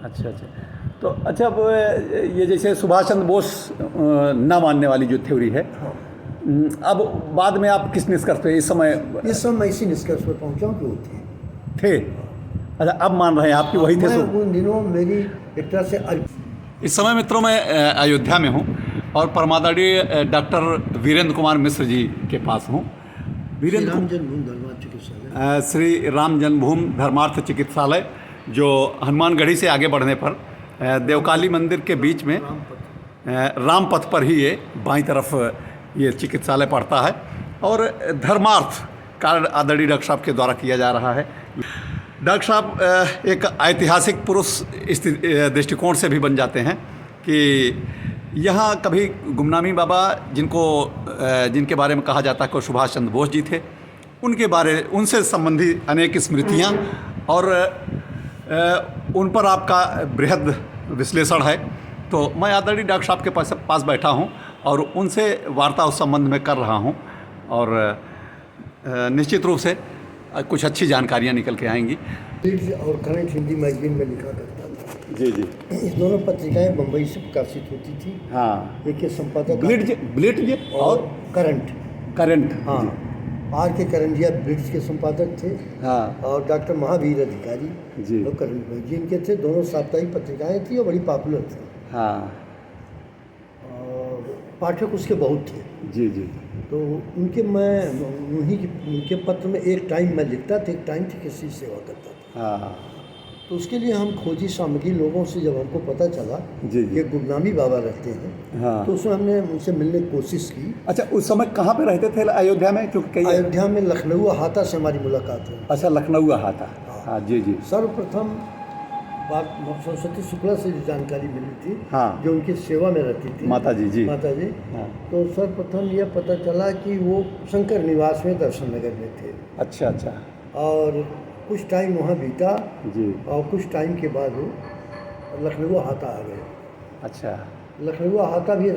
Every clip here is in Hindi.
अच्छा अच्छा। तो अच्छा, अब ये जैसे सुभाष चंद्र बोस ना मानने वाली जो थ्योरी है, हाँ, अब बाद में आप किस निष्कर्ष पे इस समय ये सब मैं इसी निष्कर्ष पर पहुंचा कि वो थे। थे? अच्छा, अब मान रहे हैं आपकी वही थे मैं सब। उन दिनों मेरी एक तरह से इस समय मित्रों मैं अयोध्या में हूँ और परमादरणीय डॉक्टर वीरेंद्र कुमार मिश्र जी के पास हूँ। श्री वीरेंद्र राम जन्मभूमि धर्मार्थ चिकित्सालय, श्री राम जन्मभूमि धर्मार्थ चिकित्सालय, जो हनुमानगढ़ी से आगे बढ़ने पर देवकाली मंदिर के बीच में राम पथ पर ही ये बाईं तरफ ये चिकित्सालय पड़ता है और धर्मार्थ कार्य आदरणीय डॉक्टर साहब के द्वारा किया जा रहा है। डॉक्टर साहब एक ऐतिहासिक पुरुष दृष्टिकोण से भी बन जाते हैं कि यहाँ कभी गुमनामी बाबा जिनके बारे में कहा जाता है कि सुभाष चंद्र बोस जी थे, उनसे संबंधी अनेक स्मृतियाँ और उन पर आपका बृहद विश्लेषण है। तो मैं आदरणीय डॉक्टर साहब के पास बैठा हूँ और उनसे वार्ता उस संबंध में कर रहा हूँ और निश्चित रूप से कुछ अच्छी जानकारियाँ निकल के आएंगी। ब्लिट्ज और करंट हिंदी मैगजीन में लिखा करता था। जी जी। इस दोनों पत्रिकाएं बम्बई से प्रकाशित होती थी। हाँ, एक के संपादक ब्लिट्ज और करंट। हाँ आर के करंजिया ब्लिट्ज के संपादक थे। हाँ और डॉक्टर महावीर अधिकारी जी और करंट मैगजीन के थे। दोनों साप्ताहिक पत्रिकाएं थी और बड़ी पॉपुलर थी हाँ और पाठक उसके बहुत थे। जी जी। तो उनके पत्र में एक टाइम मैं लिखता था, एक टाइम थी किसी सेवा करता था। हाँ तो उसके लिए हम खोजी सामग्री लोगों से जब हमको पता चला जी जी। कि गुमनामी बाबा रहते हैं, हाँ। तो उसमें हमने उनसे मिलने की कोशिश की। अच्छा, उस समय कहाँ पे रहते थे अयोध्या में? क्योंकि कई अयोध्या में लखनऊ अहाता से हमारी मुलाकात हुई। अच्छा, लखनऊ अहाता। हाँ जी जी। सर्वप्रथम बात सरस्वती शुक्ला से जो जानकारी मिली थी, हाँ। जो उनकी सेवा में रहती थी, माता जी हाँ। तो सर्वप्रथम यह पता चला कि वो शंकर निवास में दर्शन नगर में थे। अच्छा अच्छा। और कुछ टाइम वहाँ बीता जी। और कुछ टाइम के बाद वो लखनऊ अहाता आ गए। अच्छा। लखनऊ अहाता भी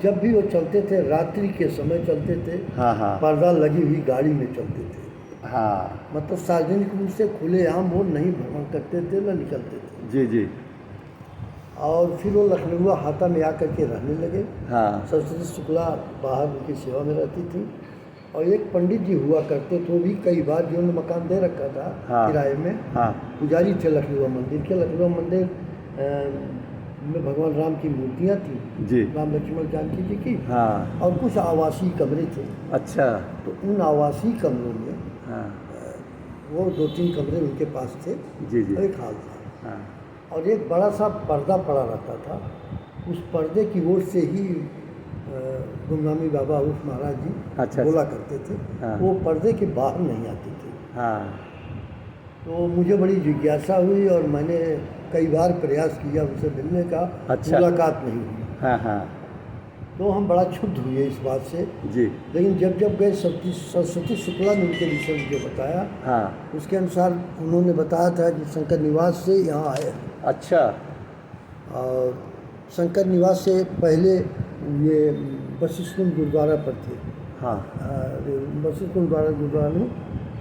जब भी वो चलते थे रात्रि के समय चलते थे। हाँ हाँ पर्दा लगी हुई गाड़ी में चलते थे। हाँ। मतलब सार्वजनिक रूप से खुलेआम वो नहीं भ्रमण करते थे, न निकलते थे। जी जी। और फिर वो लखनऊ अहाता में आकर के रहने लगे। हाँ। सरस्वती शुक्ला बाहर उनकी सेवा में रहती थी और एक पंडित जी हुआ करते थे, वो भी कई बार जिन्होंने मकान दे रखा था। हाँ। किराए में। हाँ। पुजारी थे लखनऊ मंदिर के। लखनऊ मंदिर में भगवान राम की मूर्तियाँ थी जी। राम लक्ष्मण जानकी जी की। हाँ। और कुछ आवासीय कमरे थे। अच्छा। तो उन आवासीय कमरों में हाँ। वो 2-3 कमरे उनके पास थे। जी जी। और एक हाल था। हाँ। और एक बड़ा सा पर्दा पड़ा रहता था। उस पर्दे की ओर से ही गुमनामी बाबा उस महाराज जी अच्छा। बोला करते थे। हाँ। वो पर्दे के बाहर नहीं आते थे। हाँ। तो मुझे बड़ी जिज्ञासा हुई और मैंने कई बार प्रयास किया उनसे मिलने का। अच्छा। मुलाकात नहीं हुई। हाँ हाँ तो हम बड़ा क्षुब्ध हुए इस बात से। जी। लेकिन जब गए सरस्वती शुक्ला ने उनके विषय में जो बताया, हाँ। उसके अनुसार उन्होंने बताया था कि शंकर निवास से यहाँ आए। अच्छा। और शंकर निवास से पहले ये वशिष्ठ कुंड गुरुद्वारा पर थे। हाँ। वशिष्ठ कुंड गुरुद्वारा में,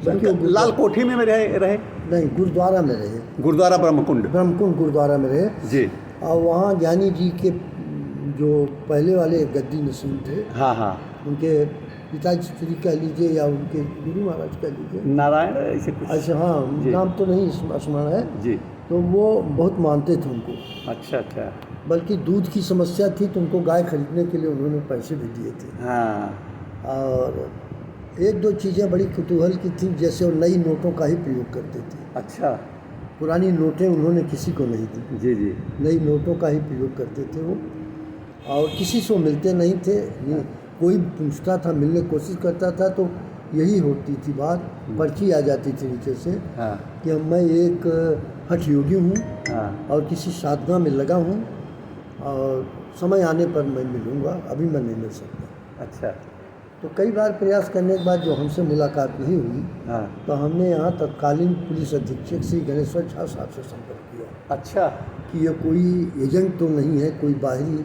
बल्कि वो लाल कोठी में रहे नहीं, गुरुद्वारा में रहे। गुरुद्वारा ब्रह्मकुंड गुरुद्वारा में रहे जी। और वहाँ ज्ञानी जी के जो पहले वाले गद्दी नसीम थे, हाँ हाँ, उनके पिताजी श्री कह लीजिए या उनके गुरु महाराज कह लीजिए, नारायण ऐसे कुछ। अच्छा हाँ, नाम तो नहीं स्मरण है जी। तो वो बहुत मानते थे उनको। अच्छा अच्छा। बल्कि दूध की समस्या थी तो उनको गाय खरीदने के लिए उन्होंने पैसे भी दिए थे। हाँ। और एक दो चीज़ें बड़ी कुतूहल की थी, जैसे वो नई नोटों का ही प्रयोग करते थे। अच्छा। पुरानी नोटें उन्होंने किसी को नहीं दी। जी जी। नई नोटों का ही प्रयोग करते थे वो। और किसी से मिलते नहीं थे। कोई पूछता था, मिलने की कोशिश करता था तो यही होती थी बात, पर्ची आ जाती थी नीचे से। हाँ। कि मैं एक हठ योगी हूँ। हाँ। और किसी साधना में लगा हूँ और समय आने पर मैं मिलूँगा, अभी मैं नहीं मिल सकता। अच्छा। तो कई बार प्रयास करने के बाद जो हमसे मुलाकात नहीं हुई, हाँ। तो हमने यहाँ तत्कालीन पुलिस अधीक्षक श्री गणेश्वर झा साहब से संपर्क किया। अच्छा। कि ये कोई एजेंट तो नहीं है, कोई बाहरी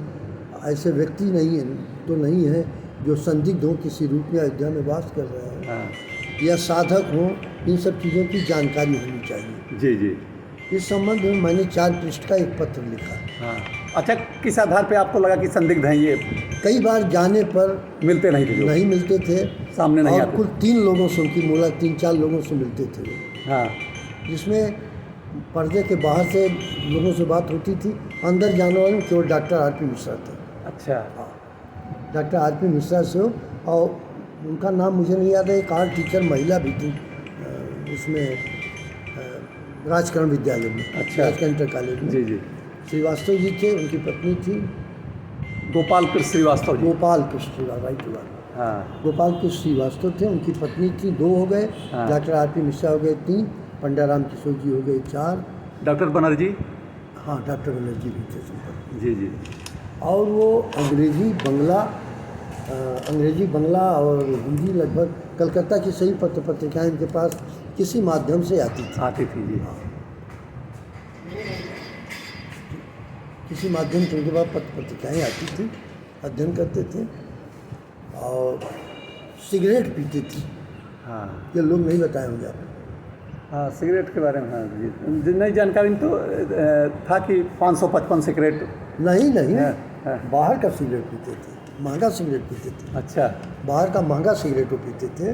ऐसे व्यक्ति नहीं है तो नहीं है जो संदिग्ध हो किसी रूप में अयोध्या में वास कर रहे हैं। हाँ। या साधक हो, इन सब चीज़ों की जानकारी होनी चाहिए। जी जी। इस संबंध में मैंने 4 पृष्ठ का एक पत्र लिखा। हाँ। अच्छा, किस आधार पे आपको लगा कि संदिग्ध हैं ये? कई बार जाने पर मिलते नहीं थे जो? नहीं मिलते थे, सामने नहीं और आते? कुल 3 लोगों से उनकी मुलाकात, 3-4 लोगों से मिलते थे वो, हाँ। जिसमें पर्दे के बाहर से लोगों से बात होती थी, अंदर जाने वाले केवल डॉक्टर आर.पी. मिश्रा थे। अच्छा। Doctor RP. मिश्रा से हो, और उनका नाम मुझे नहीं याद है, एक आर्ट टीचर महिला भी थी उसमें राजकरण विद्यालय में, अच्छा। राजकरण इंटर कॉलेज में। जी जी। श्रीवास्तव जी थे, उनकी पत्नी थी गोपाल कृष्ण श्रीवास्तव जी। गोपाल कृष्ण श्रीवास्तव। हाँ। गोपाल कृष्ण श्रीवास्तव थे, उनकी पत्नी थी, 2 हो गए। हाँ। Doctor RP. मिश्रा हो गए 3, पंडा राम किशोर जी हो गए 4। डॉक्टर बनर्जी? हाँ, डॉक्टर बनर्जी भी थे संपर्क। जी जी। और वो अंग्रेजी बंगला और हिंदी लगभग कलकत्ता की सभी पत्र पत्रिकाएँ इनके पास किसी माध्यम से आती थी। जी। किसी माध्यम से उनके पास पत्र पत्रिकाएँ आती थी, अध्ययन करते थे और सिगरेट पीते थे। हाँ। ये लोग नहीं बताए होंगे आपको। हाँ, सिगरेट के बारे में हाँ जी, नई जानकारी तो था कि 555 सिगरेट। नहीं हाँ। बाहर का सिगरेट पीते थे, महंगा सिगरेट पीते थे। अच्छा। बाहर का महंगा सिगरेट वो पीते थे।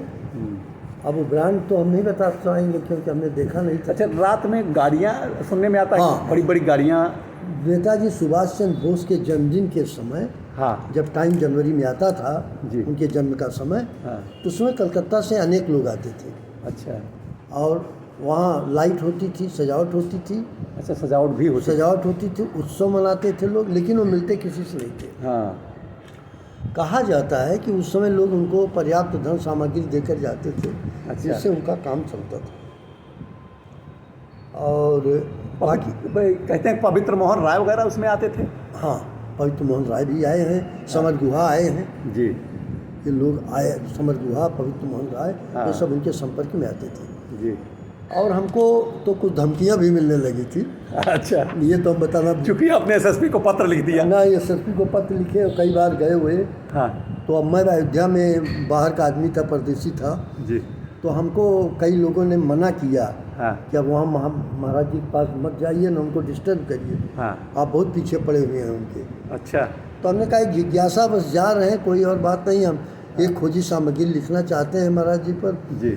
अब वो ब्रांड तो हम नहीं बता पाएंगे क्योंकि हमने देखा नहीं था। अच्छा, रात में गाड़ियाँ सुनने में आता है? हाँ। बड़ी बड़ी गाड़ियाँ। नेताजी सुभाष चंद्र बोस के जन्मदिन के समय, हाँ, जब टाइम जनवरी में आता था जी, उनके जन्म का समय, हाँ, तो उसमें कलकत्ता से अनेक लोग आते थे। अच्छा। और वहाँ लाइट होती थी, सजावट होती थी। अच्छा, सजावट भी होती? सजावट होती थी, उत्सव मनाते थे लोग, लेकिन वो मिलते किसी से नहीं थे। हाँ। कहा जाता है कि उस समय लोग उनको पर्याप्त धन सामग्री देकर जाते थे, अच्छा। जिससे उनका काम चलता था। और बाकी कहते हैं पवित्र मोहन राय वगैरह उसमें आते थे? हाँ, पवित्र मोहन राय भी आए हैं, समर गुहा आए हैं। जी। ये लोग आए, समर गुहा, पवित्र मोहन राय, हाँ। ये सब उनके संपर्क में आते थे। जी। और हमको तो कुछ धमकियाँ भी मिलने लगी थी। अच्छा। ये तो हम बताना, चूंकि आपने एसएसपी को पत्र लिख दिया ना, ये एसएसपी को पत्र लिखे और कई बार गए हुए। हाँ। तो अब मैं अयोध्या में बाहर का आदमी था, परदेसी था, जी। तो हमको कई लोगों ने मना किया, हाँ। कि अब वहाँ महाराज जी के पास मत जाइए ना, उनको डिस्टर्ब करिए, हाँ। आप बहुत पीछे पड़े हुए हैं उनके। अच्छा। तो हमने कहा जिज्ञासा बस जा रहे हैं, कोई और बात नहीं, हम एक खोजी सामग्री लिखना चाहते हैं महाराज जी पर। जी।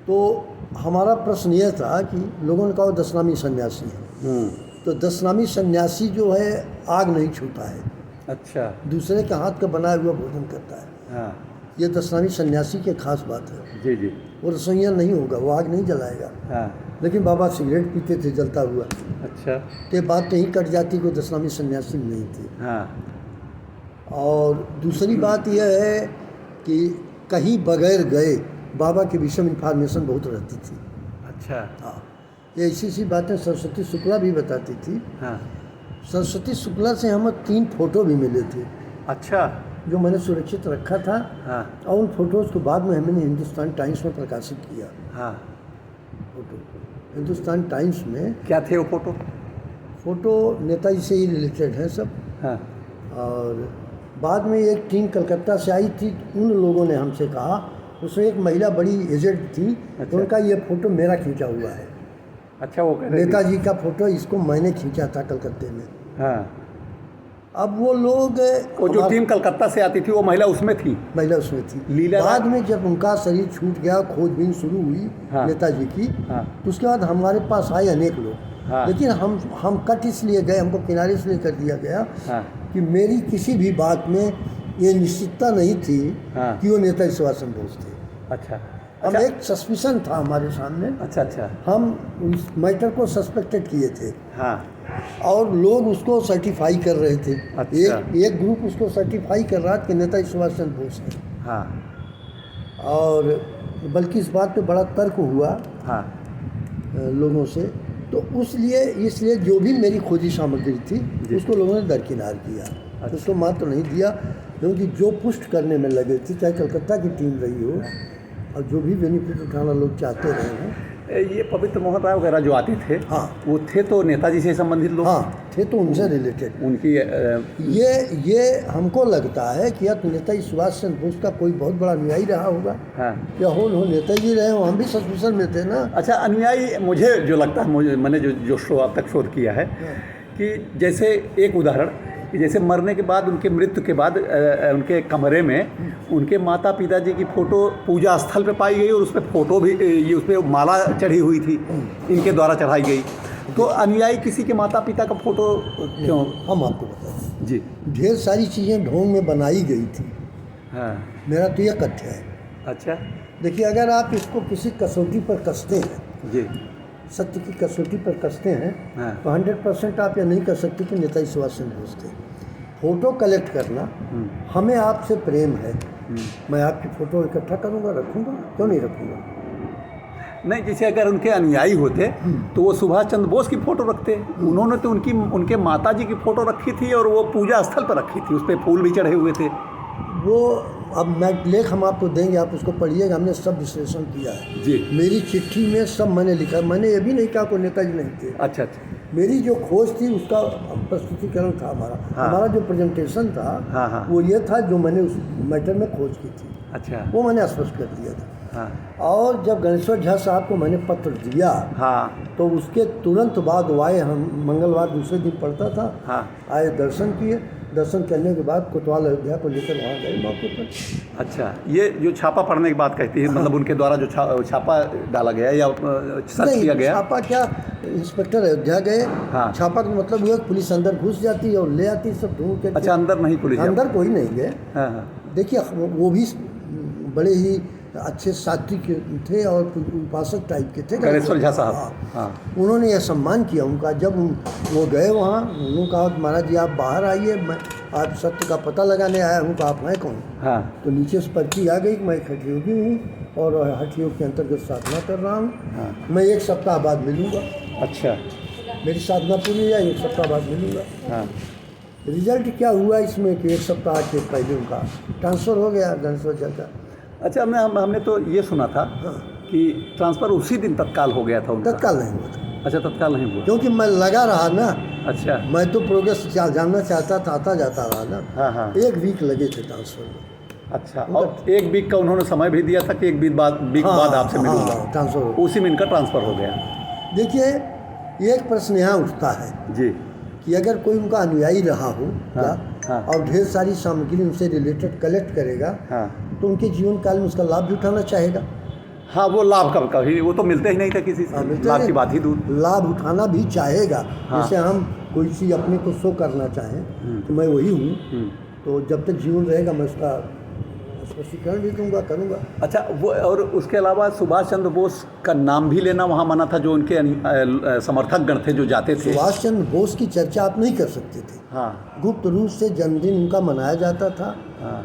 तो हमारा प्रश्न यह था कि लोगों ने कहा वो दशनामी सन्यासी है। तो दशनामी सन्यासी जो है आग नहीं छूता है, अच्छा। दूसरे के हाथ का बनाया हुआ भोजन करता है। हाँ। ये दशनामी सन्यासी की खास बात है। जी जी। वो रसोइया नहीं होगा, वो आग नहीं जलाएगा। हाँ। लेकिन बाबा सिगरेट पीते थे जलता हुआ। अच्छा। तो ये बात नहीं कट जाती कि दशनामी सन्यासी नहीं थे। हाँ। और दूसरी बात यह है कि कहीं बगैर गए बाबा के विषय में इंफॉर्मेशन बहुत रहती थी। अच्छा। हाँ, ये ऐसी सी बातें सरस्वती शुक्ला भी बताती थी। हाँ। सरस्वती शुक्ला से हमें 3 फोटो भी मिले थे। अच्छा। जो मैंने सुरक्षित रखा था। हाँ। और उन फोटोज़ को बाद में हमने हिंदुस्तान टाइम्स में प्रकाशित किया। हाँ। फोटो हिंदुस्तान टाइम्स में क्या थे वो फोटो? नेताजी से ही रिलेटेड हैं सब। हाँ। और बाद में एक टीम कलकत्ता से आई थी, उन लोगों ने हमसे कहा, उसमें एक महिला बड़ी एजेड थी। अच्छा। उनका ये फोटो मेरा खींचा हुआ है। अच्छा, वो कह रहे थे? नेताजी का फोटो इसको मैंने खींचा था कलकत्ते में। हाँ। अब वो लोग, वो जो टीम कलकत्ता से आती थी वो महिला उसमें थी? महिला उसमें थी। लीला बाद में जब उनका शरीर छूट गया, खोजबीन शुरू हुई। हाँ। नेताजी की। हाँ। तो उसके बाद हमारे पास आए अनेक लोग। हाँ। लेकिन हम कट इसलिए गए, हमको किनारे इसलिए कर दिया गया। हाँ। कि मेरी किसी भी बात में ये निश्चितता नहीं थी। हाँ। कि वो नेताजी सुभाष चंद्र बोस थे। अच्छा। हम एक सस्पिशन था हमारे सामने। अच्छा। अच्छा। हम उस मैटर को सस्पेक्टेड किए थे। हाँ। और लोग उसको सर्टिफाई कर रहे थे। अच्छा। एक ग्रुप उसको सर्टिफाई कर रहा था कि नेताजी सुभाष चंद्र बोस हैं। हाँ। और बल्कि इस बात पे बड़ा तर्क हुआ। हाँ। लोगों से। तो इसलिए जो भी मेरी खोजी सामग्री थी उसको लोगों ने दरकिनार किया। अच्छा। उसको महत्व नहीं दिया, क्योंकि जो पुष्ट करने में लगे थे, चाहे कलकत्ता की टीम रही हो, और जो भी बेनिफिट उठाना लोग चाहते रहे हैं, ये पवित्र मोहन राय वगैरह जो आते थे, हाँ। वो थे तो नेताजी से संबंधित लोग। हाँ थे, तो उनसे रिलेटेड उनकी ये हमको लगता है कि अब नेताजी सुभाष चंद्र बोस का कोई बहुत बड़ा अनुयायी रहा होगा। हाँ। क्या हो नेताजी रहे हो, हम भी ससुर में थे ना। अच्छा, अनुयायी मुझे जो लगता है, मैंने जो अब तक शोध किया है कि जैसे एक उदाहरण कि जैसे मरने के बाद, उनके मृत्यु के बाद उनके कमरे में उनके माता पिता जी की फ़ोटो पूजा स्थल पे पाई गई और उस पर फ़ोटो भी, ये उस पर माला चढ़ी हुई थी, इनके द्वारा चढ़ाई गई। तो अनुयायी किसी के माता पिता का फ़ोटो क्यों? हम आपको बताएं जी। ढेर सारी चीज़ें ढोंग में बनाई गई थी। हाँ। मेरा तो यह कथ्य है। अच्छा। देखिए, अगर आप इसको किसी कसौटी पर कसते हैं, जी। सत्य की कसौटी पर कसते हैं, हाँ। तो 100% आप यह नहीं कर सकते कि नेताजी सुभाष चंद्र बोस थे। फ़ोटो कलेक्ट करना, हमें आपसे प्रेम है, मैं आपकी फ़ोटो इकट्ठा करूँगा, रखूँगा, क्यों नहीं रखूँगा। नहीं, जैसे अगर उनके अनुयायी होते तो वो सुभाष चंद्र बोस की फ़ोटो रखते। उन्होंने तो उनके माता जी की फ़ोटो रखी थी और वो पूजा स्थल पर रखी थी, उस पर फूल भी चढ़े हुए थे। वो अब मैं लेख हम आपको देंगे, आप उसको पढ़िएगा। हमने सब विश्लेषण किया है जी। मेरी चिट्ठी में सब मैंने लिखा। मैंने ये भी नहीं कहा कोई नेताजी नहीं थे। अच्छा अच्छा। मेरी जो खोज थी उसका प्रस्तुतिकरण था हमारा। हाँ। हमारा जो प्रेजेंटेशन था, हाँ, हाँ। वो ये था जो मैंने उस मैटर में खोज की थी, अच्छा। वो मैंने स्पष्ट कर दिया था। हाँ। और जब गणेश्वर झा साहब को मैंने पत्र दिया, हाँ। तो उसके तुरंत बाद वो आए। हम मंगलवार दूसरे दिन पड़ता था। हाँ। आए, दर्शन किए। दर्शन करने के बाद कोतवाल अयोध्या को लेकर वहाँ गए मौके पर। अच्छा, ये जो छापा पड़ने की बात कहती है, मतलब उनके द्वारा जो छापा डाला गया या सर्च किया गया? छापा क्या, इंस्पेक्टर अयोध्या गए। हाँ। छापा का मतलब हुआ पुलिस अंदर घुस जाती और ले आती सब ढूंढ के। अच्छा, अंदर नहीं पुलिस? अंदर कोई नहीं गए। हाँ हाँ। देखिए, वो भी बड़े ही अच्छे सात्विक थे और उपासक टाइप के थे गणेश्वर झा साहब। हाँ। हाँ। उन्होंने यह सम्मान किया उनका। जब वो गए वहाँ, उन्होंने कहा महाराज जी आप बाहर आइए, मैं आज सत्य का पता लगाने आया हूँ। आप हैं कौन? हाँ। तो नीचे से पर्ची आ गई कि मैं एक हठयोगी हूँ और हठयोग के अंतर्गत साधना कर रहा हूँ। हाँ। मैं 1 सप्ताह बाद मिलूँगा। अच्छा। मेरी साधना पूरी है, 1 सप्ताह बाद मिलूँगा। हाँ। रिजल्ट क्या हुआ इसमें कि 1 सप्ताह के पहले उनका ट्रांसफ़र हो गया गणेश्वर झा का। अच्छा, हमने तो ये सुना था कि ट्रांसफ़र उसी दिन तत्काल हो गया था उनका। तत्काल नहीं हुआ था। अच्छा, तत्काल नहीं हुआ? क्योंकि मैं लगा रहा ना। अच्छा। मैं तो प्रोग्रेस जानना चाहता था, आता जाता रहा ना। हाँ हाँ। 1 वीक लगे थे ट्रांसफ़र में। अच्छा, और 1 वीक का उन्होंने समय भी दिया था कि 1 वीक बाद आपसे मिलूंगा। ट्रांसफ़र हो। उसी में इनका ट्रांसफ़र हो गया। देखिए, एक प्रश्न यहाँ उठता है जी कि अगर कोई उनका अनुयायी रहा हो हाँ, हाँ। और ढेर सारी सामग्री उनसे रिलेटेड कलेक्ट करेगा, हाँ। तो उनके जीवन काल में उसका लाभ भी उठाना चाहेगा। हाँ, वो लाभ कभी वो तो मिलते ही नहीं था किसी से। मिलते लाभ नहीं। की बात ही दूर। लाभ उठाना भी चाहेगा। हाँ। जैसे हम कोई चीज़ अपने को शो करना चाहें कि मैं वही हूँ, तो जब तक जीवन रहेगा मैं उसका स्पष्टीकरण भी दूंगा, करूँगा। अच्छा, वो और उसके अलावा सुभाष चंद्र बोस का नाम भी लेना वहाँ मना था, जो उनके समर्थक गण थे जो जाते थे। सुभाष चंद्र बोस की चर्चा आप नहीं कर सकते थे। हाँ। गुप्त रूप से जन्मदिन उनका मनाया जाता था। हाँ।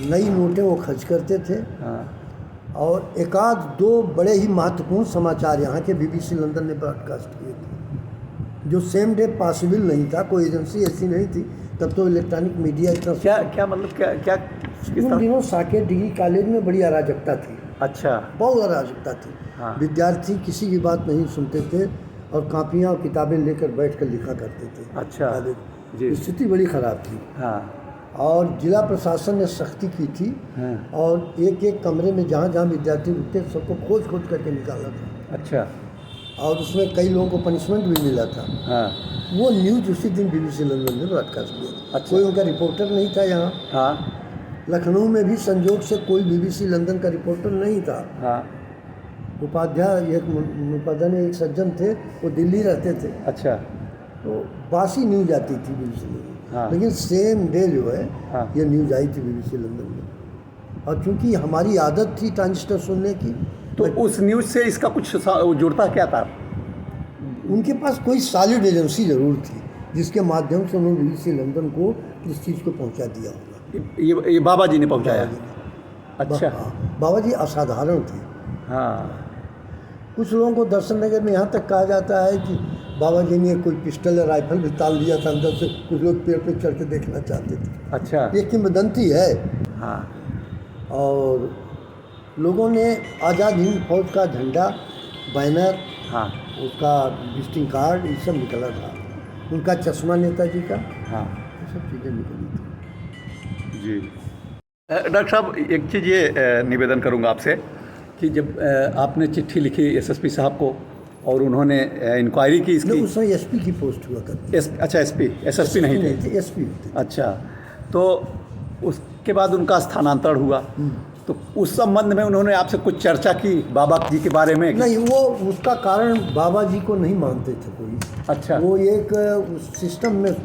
नई नोटें वो खर्च करते थे। हाँ। और 1-2 बड़े ही महत्वपूर्ण समाचार यहाँ के BBC लंदन ने ब्रॉडकास्ट किए थे, जो सेम डे पॉसिबल नहीं था। कोई एजेंसी ऐसी नहीं थी तब तो, इलेक्ट्रॉनिक मीडिया इतना। क्या मतलब क्या किस उन तरह? दिनों साकेत डिग्री कॉलेज में बड़ी अराजकता थी। अच्छा। बहुत अराजकता थी। हाँ। विद्यार्थी किसी की बात नहीं सुनते थे और कापियाँ और किताबें लेकर बैठ कर लिखा करते थे। अच्छा जी। स्थिति बड़ी ख़राब थी। हाँ। और जिला प्रशासन ने सख्ती की थी। हाँ। और एक कमरे में जहाँ जहाँ विद्यार्थी रुकते सबको खोज करके निकाला था। अच्छा। और उसमें कई लोगों को पनिशमेंट भी मिला था। हाँ। वो न्यूज़ उसी दिन BBC लंदन ने ब्रॉडकास्ट किया। अच्छा। कोई उनका रिपोर्टर नहीं था यहाँ। हाँ। लखनऊ में भी संजोग से कोई BBC लंदन का रिपोर्टर नहीं था। हाँ। उपाध्याय एक सज्जन थे, वो दिल्ली रहते थे। अच्छा। तो बासी न्यूज़ आती थी BBC लंदन। हाँ। लेकिन सेम डे जो है हाँ। ये न्यूज़ आई थी BBC लंदन में। और चूंकि हमारी आदत थी ट्रांजिस्टर सुनने की, तो उस न्यूज़ से इसका कुछ जुड़ता क्या था? उनके पास कोई सॉलिड एजेंसी ज़रूर थी जिसके माध्यम से उन्होंने BBC लंदन को इस चीज़ को पहुंचा दिया होगा। ये बाबा जी ने पहुंचाया? बाबा जी ने। अच्छा। हाँ, बाबा जी असाधारण थे। हाँ। कुछ लोगों को दर्शन नगर में यहाँ तक कहा जाता है कि बाबा जी ने कोई पिस्टल या राइफल भी ताल दिया था अंदर से। कुछ लोग पेड़ पे चढ़ के देखना चाहते थे। अच्छा। ये किंवदंती है। हाँ। और लोगों ने आज़ाद हिंद फौज का झंडा बैनर, हाँ उसका विजिटिंग कार्ड, ये सब निकला था। उनका चश्मा नेताजी का, हाँ ये सब चीज़ें निकली थी। जी। डॉक्टर साहब, एक चीज़ ये निवेदन करूंगा आपसे कि जब आपने चिट्ठी लिखी एसएसपी साहब को और उन्होंने इंक्वायरी की नहीं, इसकी। उस समय एसपी की पोस्ट हुआ करती। अच्छा, एसपी, एसएसपी नहीं थे। थे, एसपी होते थे। अच्छा, तो उसके बाद उनका स्थानांतरण हुआ, तो उस संबंध में उन्होंने आपसे कुछ चर्चा की बाबा जी के बारे में? नहीं, वो उसका कारण बाबा जी को नहीं मानते थे कोई। अच्छा। वो एक उस सिस्टम में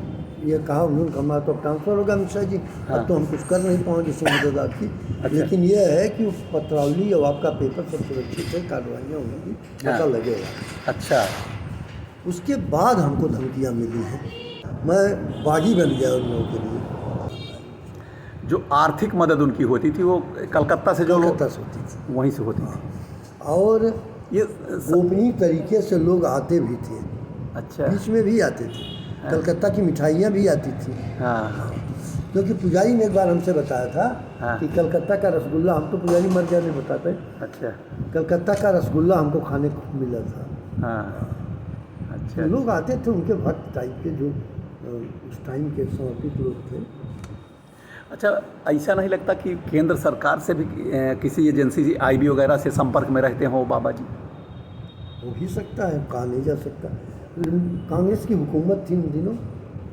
ये कहा उन्होंने, हमारा तो ट्रांसफ़र होगा मिश्रा जी, हाँ। अब तो हम कुछ कर नहीं पाएंगे मदद आपकी। अच्छा। लेकिन ये है कि पत्रावली और आपका पेपर सब सुरक्षित है, कार्रवाइयाँ होंगी, पता हाँ। लगेगा। अच्छा। उसके बाद हमको धमकियाँ मिली हैं, मैं बागी बन गया उन लोगों के लिए। जो आर्थिक मदद उनकी होती थी वो कलकत्ता से जो कलकत्ता से होती थी, वहीं से होती थी। और ये गोपनीय तरीके से लोग आते भी थे, अच्छा। बीच में भी आते थे। कलकत्ता की मिठाइयाँ भी आती थी, हाँ क्योंकि पुजारी ने एक बार हमसे बताया था हाँ। कि कलकत्ता का रसगुल्ला, हम तो पुजारी मर गया नहीं बताते, अच्छा। कलकत्ता का रसगुल्ला हमको खाने को मिला था। हाँ। अच्छा। तो लोग आते थे, उनके भक्त टाइप के, जो उस टाइम के समर्पित लोग थे। अच्छा, ऐसा नहीं लगता कि केंद्र सरकार से भी किसी एजेंसी आईबी वगैरह से संपर्क में रहते हों बाबा जी? हो भी सकता है, कहा नहीं जा सकता। कांग्रेस की हुकूमत थी उन दिनों,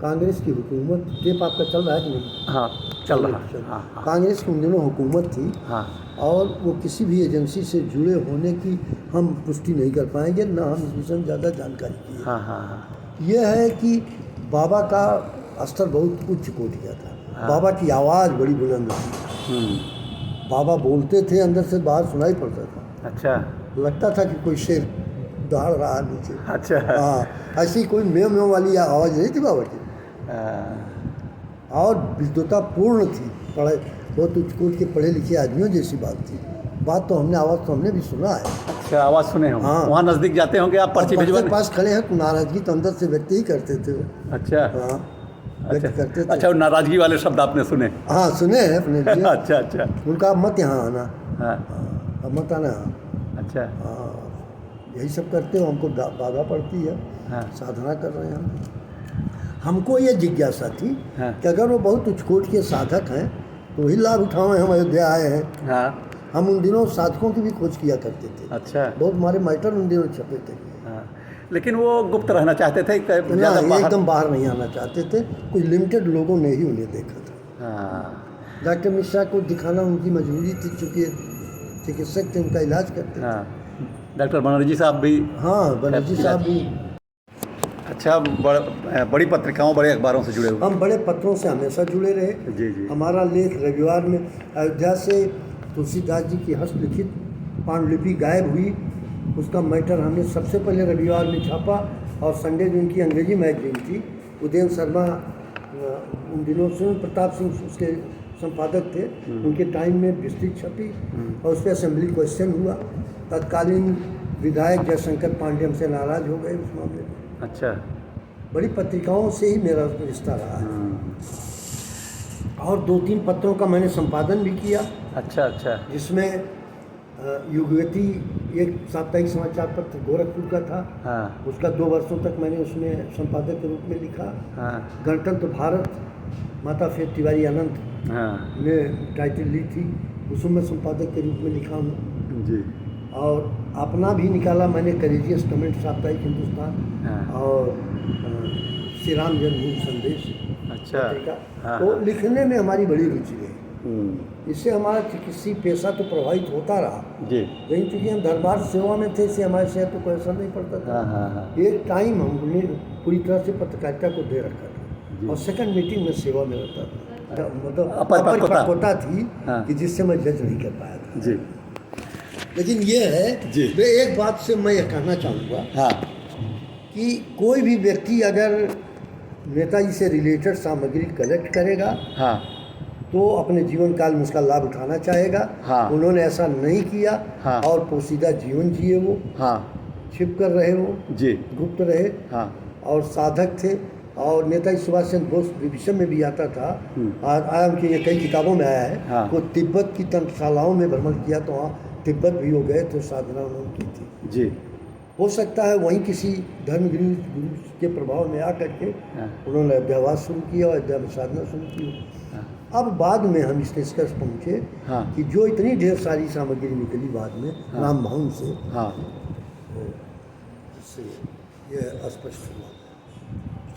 कांग्रेस की हुकूमत, टेप आपका चल रहा है कि नहीं? हाँ, चल रहा है। हाँ हाँ कांग्रेस की उन दिनों हुकूमत थी, हाँ। और वो किसी भी एजेंसी से जुड़े होने की हम पुष्टि नहीं कर पाएंगे, ना हम इस विषय में ज़्यादा जानकारी की है। हाँ हाँ हाँ। यह है कि बाबा का स्तर बहुत उच्च कोटि का था। हाँ। बाबा की आवाज़ बड़ी बुलंद थी, बाबा बोलते थे, अंदर से बाहर सुनाई पड़ता था, अच्छा। लगता था कि कोई शेर दहाड़ रहा है नीचे। अच्छा। हाँ, ऐसी कोई म्यों म्यों वाली आवाज़ नहीं थी बाबा की, और विद्वता पूर्ण थी, पढ़े, बहुत उच्च कोटि के पढ़े लिखे आदमियों जैसी बात थी। बात तो हमने, आवाज़ तो हमने भी सुना है। अच्छा, आवाज़ सुने हो? हाँ। वहाँ नज़दीक जाते होंगे आप, पर्ची अब भिजवाने? के पास खड़े हैं तो नाराज़गी तो अंदर से व्यक्त ही करते थे वो। अच्छा। हाँ, व्यक्त अच्छा करते थे। अच्छा, वो नाराज़गी वाले शब्द आपने सुने? हाँ, सुने हैं अपने लिए। अच्छा अच्छा। उनका मत यहाँ आना, हाँ। अब मत आना। अच्छा। हाँ, यही सब करते हो, हमको बाधा पड़ती है, हाँ। साधना कर रहे हैं हम। हमको ये जिज्ञासा थी हाँ। कि अगर वो बहुत उच्च कोटि के साधक हैं तो वही लाभ उठाएं, हम अयोध्या आए हैं। हाँ। हम उन दिनों साधकों की भी खोज किया करते थे, अच्छा। बहुत हमारे मैटर उन दिनों छपे थे। हाँ, लेकिन वो गुप्त रहना चाहते थे, ना, ज़्यादा बाहर? एकदम बाहर नहीं आना चाहते थे, कुछ लिमिटेड लोगों ने ही उन्हें देखा था। हाँ डॉक्टर मिश्रा को दिखाना उनकी मजबूरी थी, चूँकि चिकित्सक थे, उनका इलाज करते थे। हाँ। डॉक्टर बनर्जी साहब भी? हाँ, बनर्जी साहब भी। अच्छा, बड़ी पत्रिकाओं, बड़े अखबारों से जुड़े हुए? हम बड़े पत्रों से हमेशा जुड़े रहे। जी जी। हमारा लेख रविवार में अयोध्या से तुलसीदास जी की हस्तलिखित पांडुलिपि गायब हुई, उसका मैटर हमने सबसे पहले रविवार में छापा, और संडे जो उनकी अंग्रेजी मैगजीन थी, उदयन शर्मा उन दिनों से प्रताप सिंह उसके संपादक थे, उनके टाइम में विस्तृत छपी, और उस पर असेंबली क्वेश्चन हुआ। तत्कालीन विधायक जयशंकर पांडे हमसे नाराज हो गए उस मामले में। अच्छा। बड़ी पत्रिकाओं से ही मेरा रिश्ता रहा है, और 2-3 पत्रों का मैंने संपादन भी किया। अच्छा अच्छा। जिसमें युगवती एक साप्ताहिक समाचार पत्र गोरखपुर का था, हाँ उसका 2 वर्षों तक मैंने उसमें संपादक के रूप में लिखा। हाँ गणतंत्र भारत माता फेर तिवारी अनंत हाँ। ने टाइटल ली थी, उसमें संपादक के रूप में लिखा हूँ। जी। और अपना भी निकाला मैंने, करेजियस कमेंट साप्ताहिक हिंदुस्तान, हाँ। और श्री राम जन्मभूमि संदेश अच्छा। पत्रिका। हाँ, तो हाँ। लिखने में हमारी बड़ी रुचि रही, इससे हमारा चिकित्सीय पेशा तो प्रभावित होता रहा। जी। लेकिन चूँकि हम दरबार सेवा में थे, इससे हमारे शहर तो कोई असर नहीं पड़ता था। हाँ हाँ हाँ। एक टाइम हमने पूरी तरह से पत्रकारिता को दे रखा था, और सेकंड मीटिंग में सेवा में रहता था, मतलब अपरिपक्वता थी, हाँ। कि जिससे मैं जज नहीं कर पाया था। जी। लेकिन ये है जी। मैं एक बात से मैं यह कहना चाहूँगा हाँ। कि कोई भी व्यक्ति अगर नेताजी से रिलेटेड सामग्री कलेक्ट करेगा हाँ तो अपने जीवन काल में उसका लाभ उठाना चाहेगा। हाँ। उन्होंने ऐसा नहीं किया, हाँ। और पोशीदा जीवन जिए वो, हाँ। छिप कर रहे वो, जी। गुप्त रहे, हाँ। और साधक थे। और नेताजी सुभाष चंद्र बोस विषय में भी आता था, आया उनकी ये कई किताबों में आया है। हाँ। वो तिब्बत की तंत्रशालाओं में भ्रमण किया, तो वहाँ तिब्बत भी हो गए, तो साधना उन्होंने की थी। जी। हो सकता है वहीं किसी धर्मगुरु गुरु के प्रभाव में आकर के हाँ। उन्होंने अध्यावास शुरू किया और अध्यात्म साधना शुरू की। हाँ। अब बाद में हम इस निष्कर्ष पहुँचे हाँ। कि जो इतनी ढेर सारी सामग्री निकली बाद में हाँ। राम भवन से, हाँ। इससे ये स्पष्ट हुआ।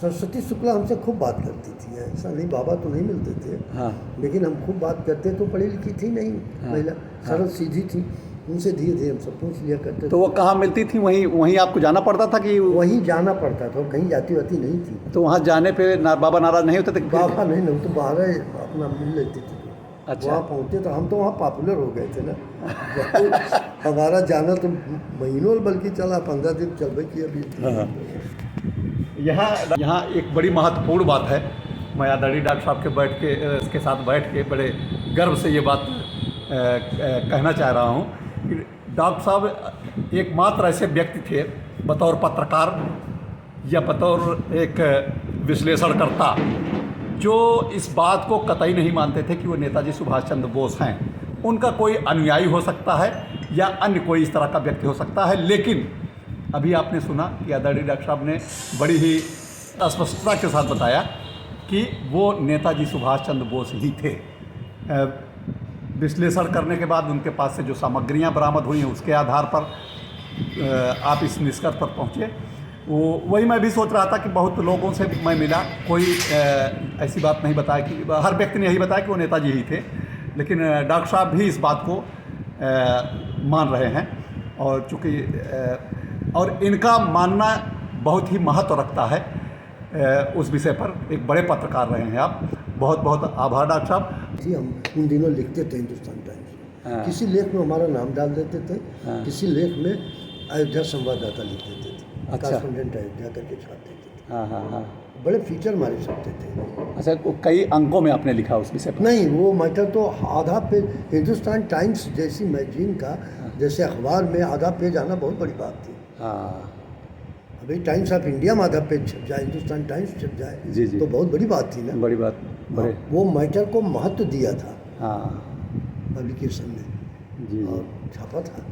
सरस्वती शुक्ला हमसे खूब बात करती थी, ऐसा नहीं बाबा तो नहीं मिलते थे, हाँ। लेकिन हम खूब बात करते। तो पढ़ी लिखी थी नहीं महिला, सरल सीधी थी, उनसे धीरे धीरे हम सब पूछ लिया करते। तो वो कहाँ मिलती थी? वहीं वहीं आपको जाना पड़ता था कि? वहीं जाना पड़ता था, कहीं जाती वाती नहीं थी। तो वहाँ जाने पे बाबा नाराज नहीं होते थे? बाबा नहीं, तो बाहर अपना मिल लेती थी। अच्छा। वहाँ पहुँचे तो हम तो वहाँ पॉपुलर हो गए थे ना। हमारा जाना तो महीनों बल्कि चला, 15 दिन चल रही की अभी। यहाँ एक बड़ी महत्वपूर्ण बात है। मैं आदरणीय डॉक्टर साहब के इसके साथ बैठ के बड़े गर्व से ये बात कहना चाह रहा हूँ कि डॉक्टर साहब एकमात्र ऐसे व्यक्ति थे बतौर पत्रकार या बतौर एक विश्लेषणकर्ता जो इस बात को कतई नहीं मानते थे कि वो नेताजी सुभाष चंद्र बोस हैं। उनका कोई अनुयायी हो सकता है या अन्य कोई इस तरह का व्यक्ति हो सकता है, लेकिन अभी आपने सुना कि आदरणीय डॉक्टर साहब ने बड़ी ही स्पष्टता के साथ बताया कि वो नेताजी सुभाष चंद्र बोस ही थे। विश्लेषण करने के बाद उनके पास से जो सामग्रियां बरामद हुई हैं उसके आधार पर आप इस निष्कर्ष पर पहुँचे। वही मैं भी सोच रहा था कि बहुत लोगों से मैं मिला, कोई ऐसी बात नहीं बताया कि हर व्यक्ति ने यही बताया कि वो नेताजी ही थे, लेकिन डॉक्टर साहब भी इस बात को मान रहे हैं। और चूँकि और इनका मानना बहुत ही महत्व रखता है उस विषय पर। एक बड़े पत्रकार रहे हैं आप, बहुत बहुत आभार डॉक्टर साहब जी। हम उन दिनों लिखते थे हिंदुस्तान टाइम्स में। किसी लेख में हमारा नाम डाल देते थे, किसी लेख में अयोध्या संवाददाता लिख देते थे। अच्छा। कॉरेस्पोंडेंट अयोध्या करके छापते थे। हाँ हाँ हाँ। बड़े फीचर मारे सकते थे। अच्छा, कई अंकों में आपने लिखा उस विषय पर? नहीं, वो मैटर तो आधा पेज हिंदुस्तान टाइम्स जैसी मैगजीन का, जैसे अखबार में आधा पेज आना बहुत बड़ी बात थी। हाँ। अभी टाइम्स ऑफ इंडिया में आधा पेज छप जाए, हिंदुस्तान टाइम्स छप जाए, जी जी, तो बहुत बड़ी बात थी ना। बड़ी बात, बड़े। वो मैटर को महत्व दिया था हाँ। पब्लिकेशन ने जी और छापा था।